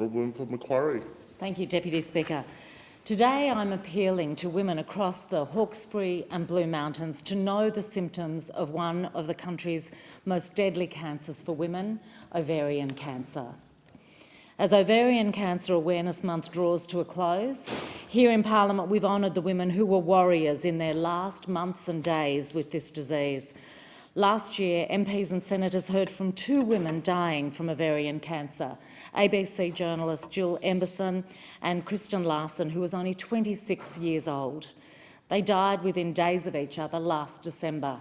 Templeman for Macquarie. Thank you, Deputy Speaker. Today I'm appealing to women across the Hawkesbury and Blue Mountains to know the symptoms of one of the country's most deadly cancers for women, ovarian cancer. As Ovarian Cancer Awareness Month draws to a close, here in Parliament we've honoured the women who were warriors in their last months and days with this disease. Last year, MPs and senators heard from 2 women dying from ovarian cancer, ABC journalist Jill Emberson and Kristen Larson, who was only 26 years old. They died within days of each other last December.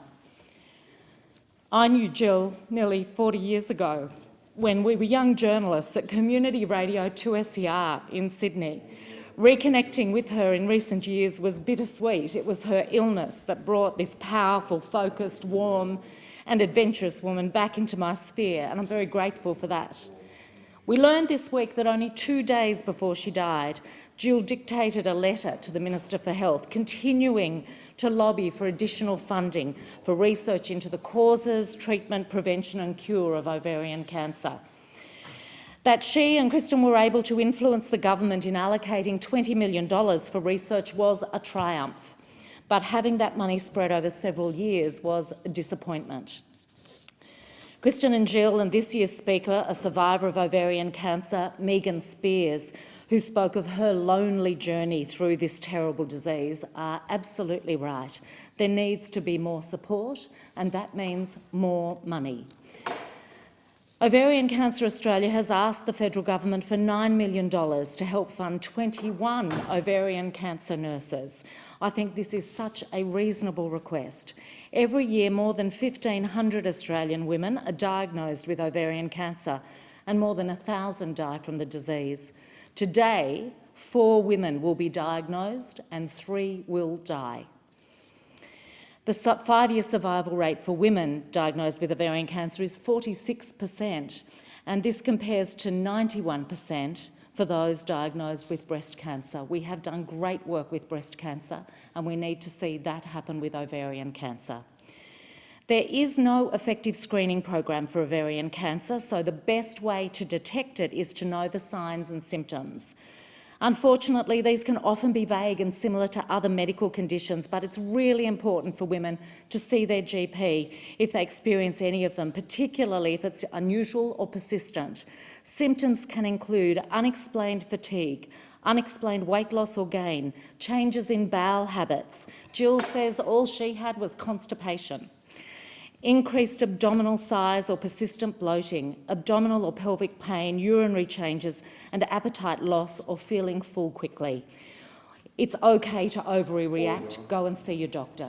I knew Jill nearly 40 years ago when we were young journalists at Community Radio 2SER in Sydney. Reconnecting with her in recent years was bittersweet. It was her illness that brought this powerful, focused, warm and adventurous woman back into my sphere, and I'm very grateful for that. We learned this week that only 2 days before she died, Jill dictated a letter to the Minister for Health, continuing to lobby for additional funding for research into the causes, treatment, prevention and cure of ovarian cancer. That she and Kristen were able to influence the government in allocating $20 million for research was a triumph, but having that money spread over several years was a disappointment. Kristen and Jill and this year's speaker, a survivor of ovarian cancer, Megan Spears, who spoke of her lonely journey through this terrible disease, are absolutely right. There needs to be more support, and that means more money. Ovarian Cancer Australia has asked the federal government for $9 million to help fund 21 ovarian cancer nurses. I think this is such a reasonable request. Every year, more than 1,500 Australian women are diagnosed with ovarian cancer, and more than 1,000 die from the disease. Today, 4 women will be diagnosed and 3 will die. The 5-year survival rate for women diagnosed with ovarian cancer is 46%, and this compares to 91% for those diagnosed with breast cancer. We have done great work with breast cancer, and we need to see that happen with ovarian cancer. There is no effective screening program for ovarian cancer, so the best way to detect it is to know the signs and symptoms. Unfortunately, these can often be vague and similar to other medical conditions, but it's really important for women to see their GP if they experience any of them, particularly if it's unusual or persistent. Symptoms can include unexplained fatigue, unexplained weight loss or gain, changes in bowel habits. Jill says all she had was constipation. Increased abdominal size or persistent bloating, abdominal or pelvic pain, urinary changes and appetite loss or feeling full quickly. It's okay to ovary-react. Go and see your doctor.